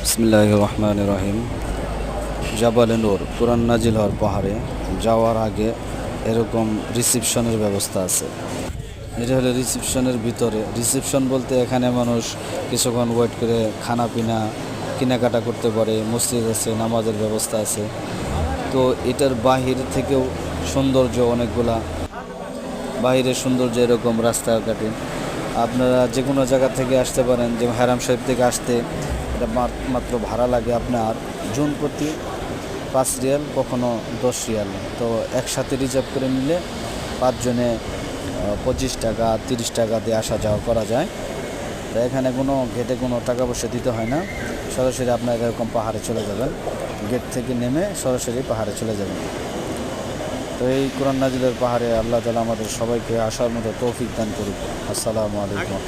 বিসমিল্লাহির রহমানির রহিম। জাবালে নূর কুরআন নাজিল হওয়ার পাহাড়ে যাওয়ার আগে এরকম রিসিপশনের ব্যবস্থা আছে। এটা হলো রিসিপশনের ভিতরে। রিসিপশন বলতে এখানে মানুষ কিছুক্ষণ ওয়েট করে খানা পিনা কেনাকাটা করতে পারে। মসজিদ আছে, নামাজের ব্যবস্থা আছে। তো এটার বাহির থেকেও সৌন্দর্য অনেকগুলা। বাহিরের সৌন্দর্য এরকম রাস্তাঘাটে আপনারা যে কোনো জায়গা থেকে আসতে পারেন। যেমন হারাম শরীফ থেকে আসতে এটা মাত্র ভাড়া লাগে আপনার জন প্রতি 5 রিয়াল, কখনো 10 রিয়াল। তো একসাথে রিজার্ভ করে নিলে 5 জনে 25 টাকা 30 টাকা দিয়ে আসা যাওয়া করা যায়। তো এখানে কোনো গেটে কোনো টাকা পয়সা দিতে হয় না। সরাসরি আপনারা এরকম পাহাড়ে চলে যাবেন, গেট থেকে নেমে সরাসরি পাহাড়ে চলে যাবেন। তো এই কোরআন নাজিলের পাহাড়ে আল্লাহ তাআলা আমাদের সবাইকে আসার মতো তৌফিক দান করুক। আসসালামু আলাইকুম।